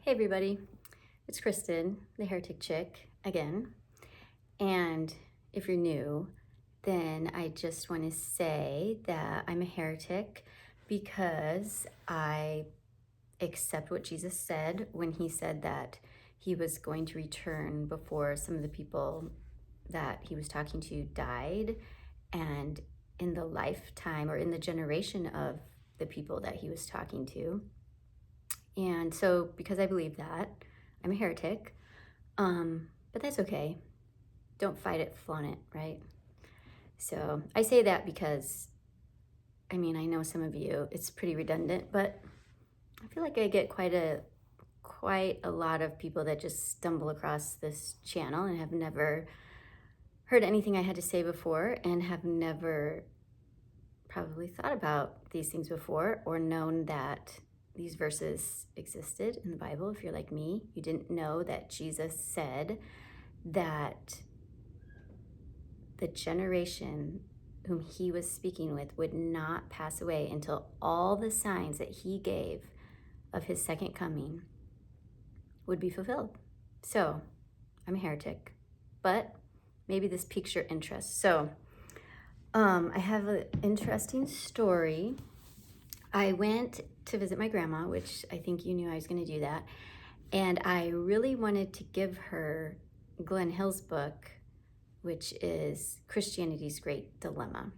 Hey everybody, it's Kristen, the heretic chick, again. And if you're new, then I just want to say that I'm a heretic because I accept what Jesus said when he said that he was going to return before some of the people that he was talking to died, and in the lifetime or in the generation of the people that he was talking to. And so, because I believe that, I'm a heretic. But that's okay. Don't fight it, flaunt it, right? So I say that because, I know some of you, it's pretty redundant, but I feel like I get quite a lot of people that just stumble across this channel and have never heard anything I had to say before and have never probably thought about these things before or known that these verses existed in the Bible. If you're like me, you didn't know that Jesus said that the generation whom he was speaking with would not pass away until all the signs that he gave of his second coming would be fulfilled. So I'm a heretic, but maybe this piques your interest. So I have an interesting story. I went to visit my grandma, which I think you knew I was going to do that. And I really wanted to give her Glenn Hill's book, which is Christianity's Great Dilemma.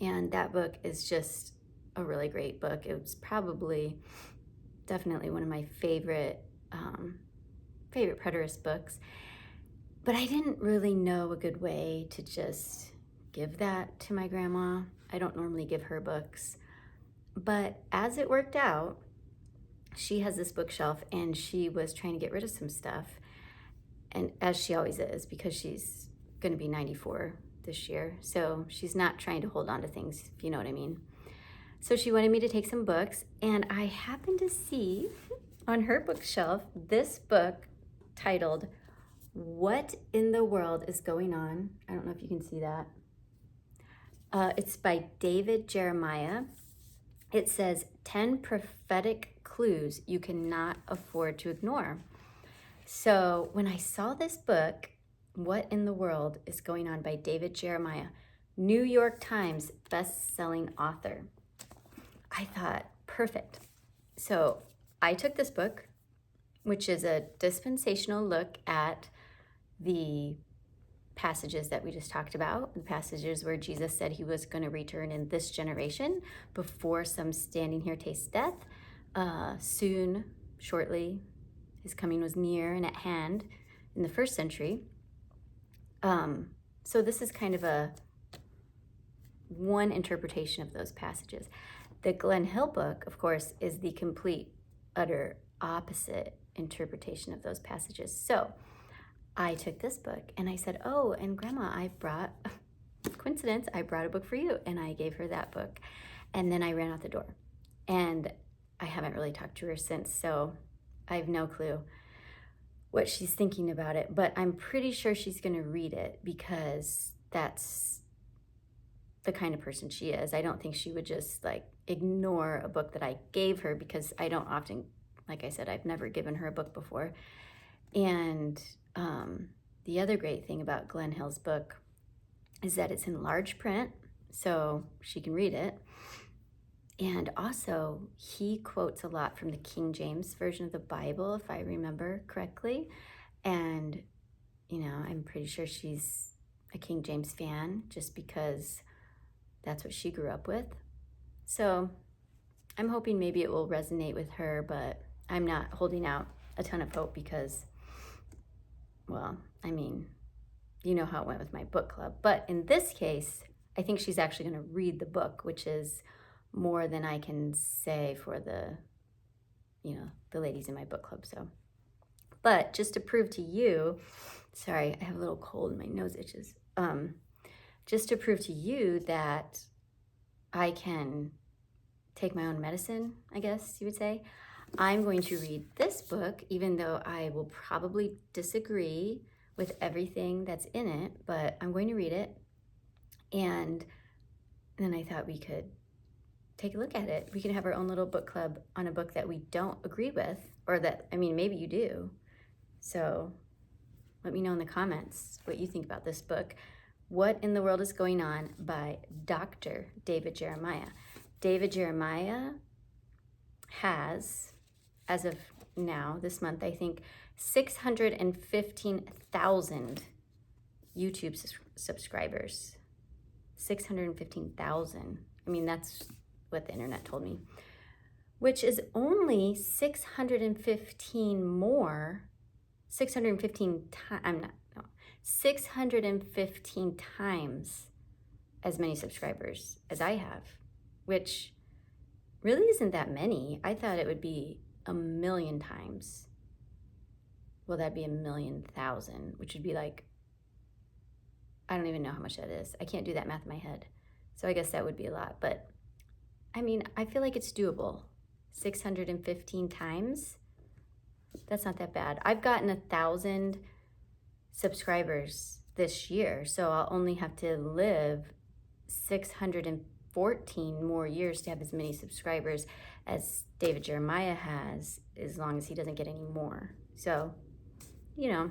And that book is just a really great book. It was definitely one of my favorite preterist books. But I didn't really know a good way to just give that to my grandma. I don't normally give her books. But as it worked out, she has this bookshelf and she was trying to get rid of some stuff. And as she always is, because she's going to be 94 this year. So she's not trying to hold on to things, if you know what I mean. So she wanted me to take some books, and I happened to see on her bookshelf this book titled, What in the World is Going On? I don't know if you can see that. It's by David Jeremiah. It says 10 prophetic clues you cannot afford to ignore. So when I saw this book, What in the World is Going On by David Jeremiah, New York Times best-selling author, I thought, perfect. So I took this book, which is a dispensational look at the passages that we just talked about, the passages where Jesus said he was going to return in this generation before some standing here tastes death. Soon, shortly, his coming was near and at hand in the first century. So this is kind of one interpretation of those passages. The Glenn Hill book, of course, is the complete, utter opposite interpretation of those passages. So I took this book and I said, oh, and Grandma, I brought a book for you. And I gave her that book. And then I ran out the door. And I haven't really talked to her since, so I have no clue what she's thinking about it. But I'm pretty sure she's going to read it because that's the kind of person she is. I don't think she would just ignore a book that I gave her, because I don't often, like I said, I've never given her a book before. And the other great thing about Glenn Hill's book is that it's in large print, so she can read it. And also, he quotes a lot from the King James Version of the Bible, if I remember correctly. And, I'm pretty sure she's a King James fan just because that's what she grew up with. So I'm hoping maybe it will resonate with her, but I'm not holding out a ton of hope because, well, you know how it went with my book club. But in this case, I think she's actually going to read the book, which is more than I can say for the ladies in my book club. So, but just to prove to you, sorry, I have a little cold and my nose itches. Just to prove to you that I can take my own medicine, I guess you would say, I'm going to read this book, even though I will probably disagree with everything that's in it, but I'm going to read it. And then I thought we could take a look at it. We can have our own little book club on a book that we don't agree with, or that, I mean, maybe you do. So let me know in the comments what you think about this book. What in the World is Going On by Dr. David Jeremiah. David Jeremiah has, as of now, this month, I think, 615,000 YouTube subscribers. 615,000. I mean, that's what the internet told me. Which is only 615 times as many subscribers as I have, which really isn't that many. I thought it would be 1,000,000 times. Well, that'd be 1,000,000, which would be like, I don't even know how much that is. I can't do that math in my head. So I guess that would be a lot. But I mean, I feel like it's doable. 615 times, that's not that bad. I've gotten 1,000 subscribers this year, so I'll only have to live 614 more years to have as many subscribers as David Jeremiah has, as long as he doesn't get any more. So, you know,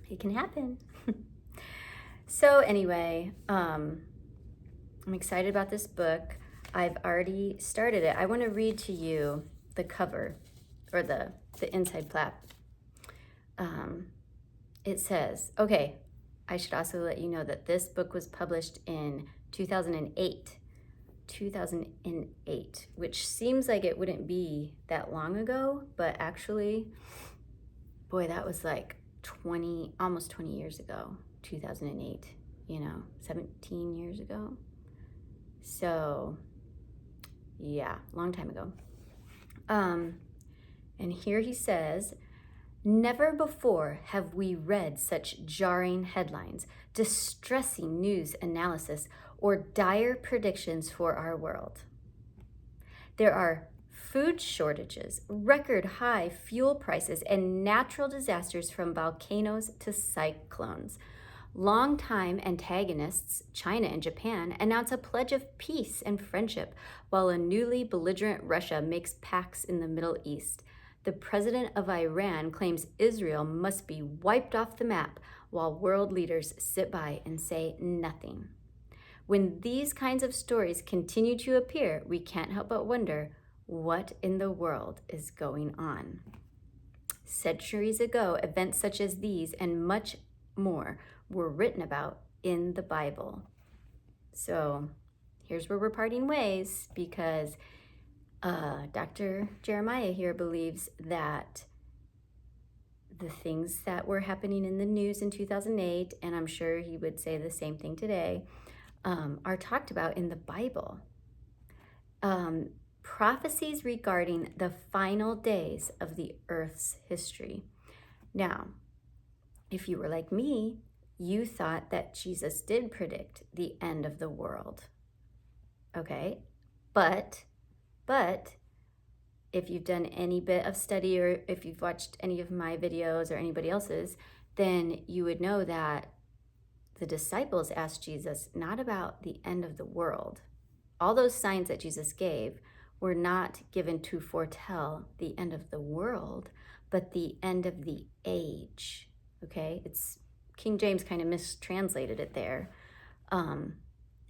it can happen. So anyway, I'm excited about this book. I've already started it. I want to read to you the cover, or the inside flap. It says, okay, I should also let you know that this book was published in 2008. 2008, which seems like it wouldn't be that long ago, but actually, boy, that was like almost 20 years ago, 2008, 17 years ago. So yeah, long time ago. And here he says, never before have we read such jarring headlines, distressing news analysis, or dire predictions for our world. There are food shortages, record high fuel prices, and natural disasters from volcanoes to cyclones. Longtime antagonists, China and Japan, announce a pledge of peace and friendship, while a newly belligerent Russia makes pacts in the Middle East. The president of Iran claims Israel must be wiped off the map, while world leaders sit by and say nothing. When these kinds of stories continue to appear, we can't help but wonder, what in the world is going on? Centuries ago, events such as these and much more were written about in the Bible. So here's where we're parting ways, because Dr. Jeremiah here believes that the things that were happening in the news in 2008, and I'm sure he would say the same thing today, are talked about in the Bible. Prophecies regarding the final days of the earth's history. Now, if you were like me, you thought that Jesus did predict the end of the world. Okay, but if you've done any bit of study, or if you've watched any of my videos or anybody else's, then you would know that the disciples asked Jesus not about the end of the world. All those signs that Jesus gave were not given to foretell the end of the world, but the end of the age. Okay, it's King James kind of mistranslated it there.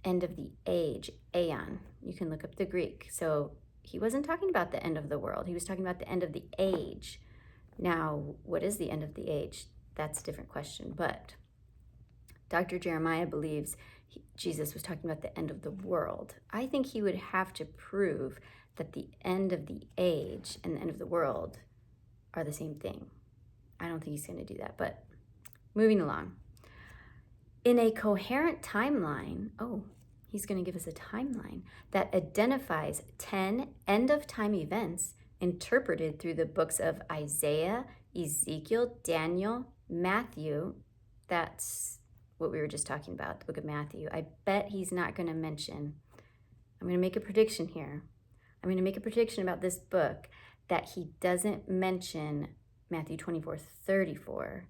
End of the age, aeon. You can look up the Greek. So he wasn't talking about the end of the world. He was talking about the end of the age. Now, what is the end of the age? That's a different question. But Dr. Jeremiah believes Jesus was talking about the end of the world. I think he would have to prove that the end of the age and the end of the world are the same thing. I don't think he's going to do that, but moving along. In a coherent timeline, he's going to give us a timeline that identifies 10 end-of-time events interpreted through the books of Isaiah, Ezekiel, Daniel, Matthew. That's what we were just talking about, the book of Matthew. I bet he's not going to mention, I'm going to make a prediction here. I'm going to make a prediction about this book that he doesn't mention Matthew 24:34,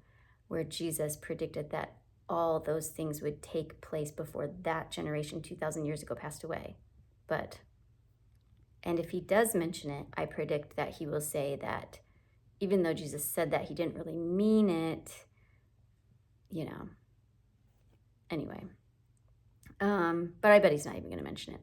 where Jesus predicted that all those things would take place before that generation 2,000 years ago passed away. But And if he does mention it, I predict that he will say that even though Jesus said that, he didn't really mean it, you know. Anyway. But I bet he's not even going to mention it.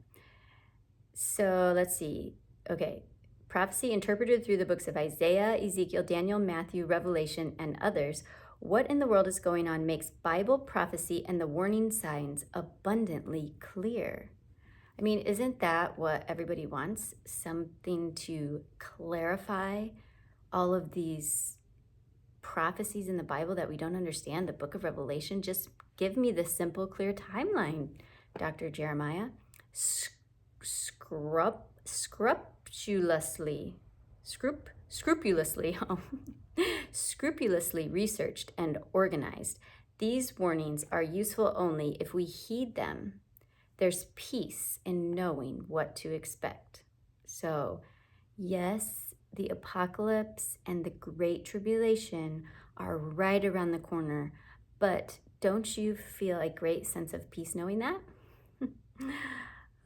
So let's see. Okay. Prophecy interpreted through the books of Isaiah, Ezekiel, Daniel, Matthew, Revelation, and others. What in the world is going on makes Bible prophecy and the warning signs abundantly clear. I mean, isn't that what everybody wants? Something to clarify all of these prophecies in the Bible that we don't understand, the book of Revelation. Just give me the simple, clear timeline, Dr. Jeremiah. Scrupulously researched and organized. These warnings are useful only if we heed them. There's peace in knowing what to expect. So, yes, the apocalypse and the great tribulation are right around the corner, but don't you feel a great sense of peace knowing that?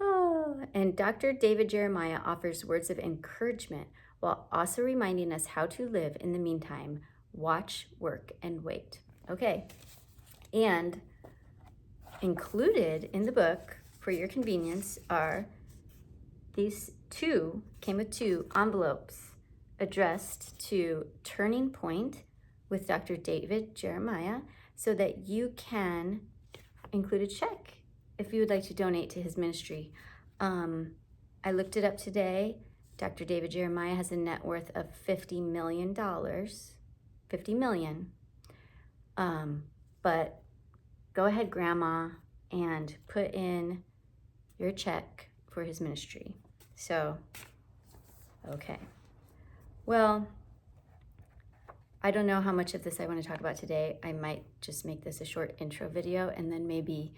Oh, and Dr. David Jeremiah offers words of encouragement while also reminding us how to live in the meantime. Watch, work, and wait. Okay, and included in the book for your convenience are these came with two envelopes addressed to Turning Point with Dr. David Jeremiah so that you can include a check if you would like to donate to his ministry. I looked it up today. Dr. David Jeremiah has a net worth of $50 million. $50 million. But go ahead, Grandma, and put in your check for his ministry. So, okay. Well, I don't know how much of this I want to talk about today. I might just make this a short intro video, and then maybe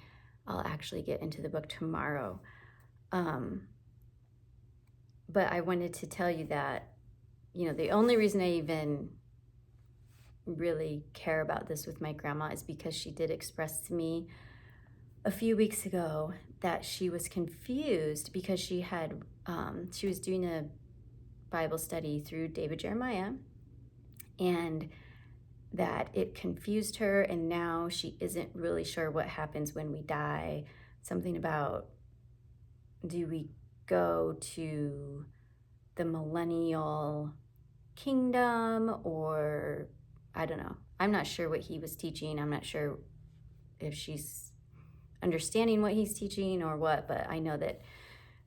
I'll actually get into the book tomorrow. But I wanted to tell you that, you know, the only reason I even really care about this with my grandma is because she did express to me a few weeks ago that she was confused because she was doing a Bible study through David Jeremiah, and that it confused her, and now she isn't really sure what happens when we die. Something about, do we go to the millennial kingdom, or I don't know. I'm not sure what he was teaching. I'm not sure if she's understanding what he's teaching or what, but I know that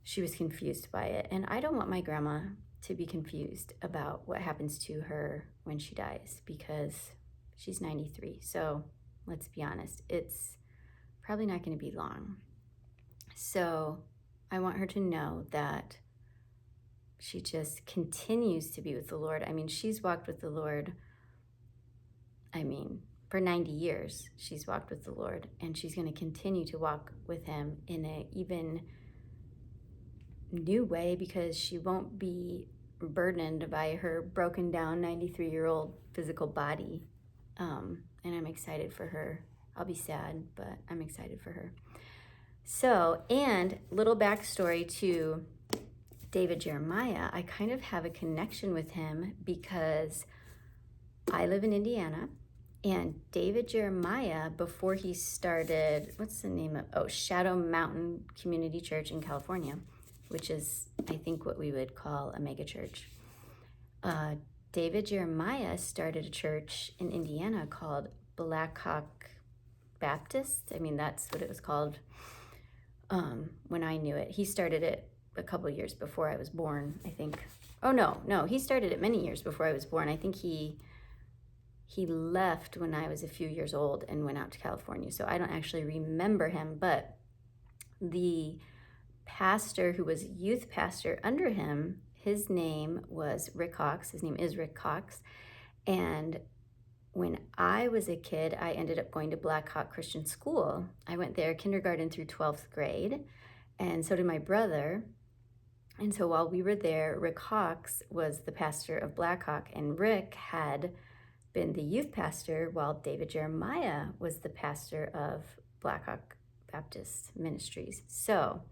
she was confused by it. And I don't want my grandma to be confused about what happens to her when she dies, because she's 93. So let's be honest, it's probably not going to be long. So I want her to know that she just continues to be with the Lord. I mean, she's walked with the Lord, for 90 years, she's walked with the Lord, and she's going to continue to walk with him in an even new way, because she won't be burdened by her broken down 93-year-old physical body. And I'm excited for her. I'll be sad, but I'm excited for her. So, and little backstory to David Jeremiah, I kind of have a connection with him because I live in Indiana, and David Jeremiah, before he started, what's the name of, Shadow Mountain Community Church in California, which is, I think, what we would call a mega church. David Jeremiah started a church in Indiana called Blackhawk Baptist. That's what it was called when I knew it. He started it a couple of years before I was born, I think. Oh, no, he started it many years before I was born. I think he left when I was a few years old and went out to California. So I don't actually remember him, but the pastor who was youth pastor under him, his name was Rick Cox. His name is Rick Cox. And when I was a kid, I ended up going to Black Hawk Christian School. I went there kindergarten through 12th grade, and so did my brother. And so while we were there, Rick Cox was the pastor of Black Hawk, and Rick had been the youth pastor while David Jeremiah was the pastor of Black Hawk Baptist Ministries. So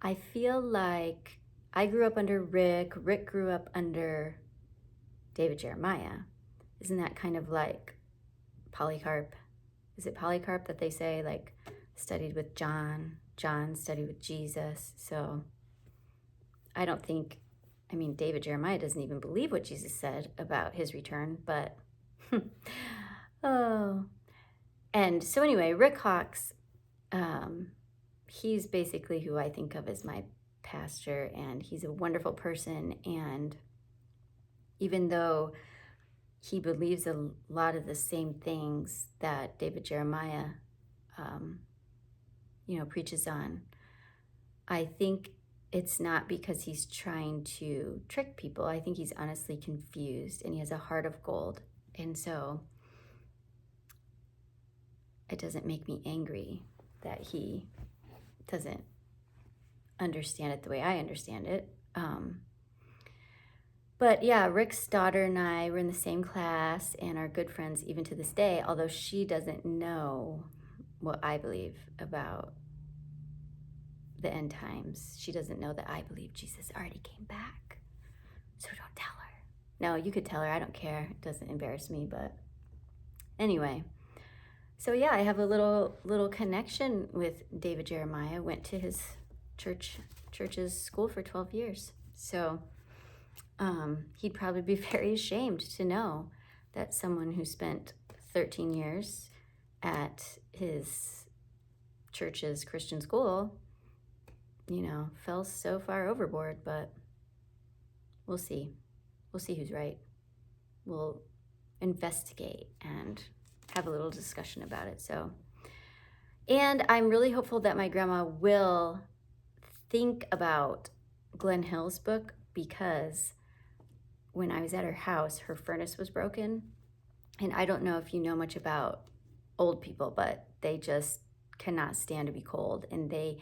I feel like I grew up under Rick. Rick grew up under David Jeremiah. Isn't that kind of like Polycarp? Is it Polycarp that they say like studied with John? John studied with Jesus. So I don't think, I mean, David Jeremiah doesn't even believe what Jesus said about his return, but oh. And so anyway, Rick Hawks, he's basically who I think of as my pastor, and he's a wonderful person. And even though he believes a lot of the same things that David Jeremiah, preaches on, I think it's not because he's trying to trick people. I think he's honestly confused, and he has a heart of gold. And so it doesn't make me angry that he doesn't understand it the way I understand it. But yeah, Rick's daughter and I were in the same class and are good friends even to this day, although she doesn't know what I believe about the end times. She doesn't know that I believe Jesus already came back. So don't tell her. No, you could tell her. I don't care. It doesn't embarrass me. But anyway, so yeah, I have a little connection with David Jeremiah. Went to his church's school for 12 years. So he'd probably be very ashamed to know that someone who spent 13 years at his church's Christian school, fell so far overboard. But we'll see. We'll see who's right. We'll investigate and have a little discussion about it. So, and I'm really hopeful that my grandma will think about Glenn Hill's book, because when I was at her house, her furnace was broken. And I don't know if you know much about old people, but they just cannot stand to be cold. And they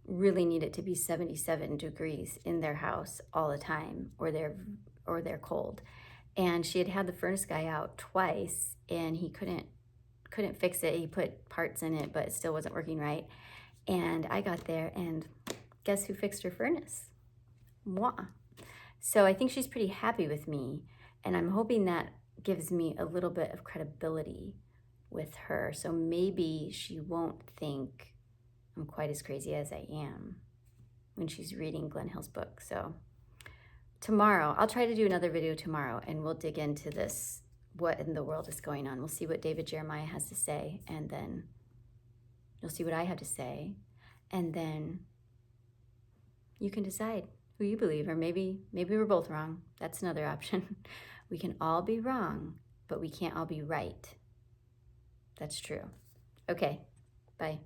really need it to be 77 degrees in their house all the time, or they're cold. And she had had the furnace guy out twice, and he couldn't fix it. He put parts in it, but it still wasn't working right. And I got there, and guess who fixed her furnace? Moi. So I think she's pretty happy with me, and I'm hoping that gives me a little bit of credibility with her. So maybe she won't think I'm quite as crazy as I am when she's reading Glenn Hill's book. So tomorrow, I'll try to do another video tomorrow, and we'll dig into this, what in the world is going on. We'll see what David Jeremiah has to say, and then you'll see what I have to say, and then you can decide who you believe, or maybe we're both wrong. That's another option. We can all be wrong, but we can't all be right. That's true. Okay, bye.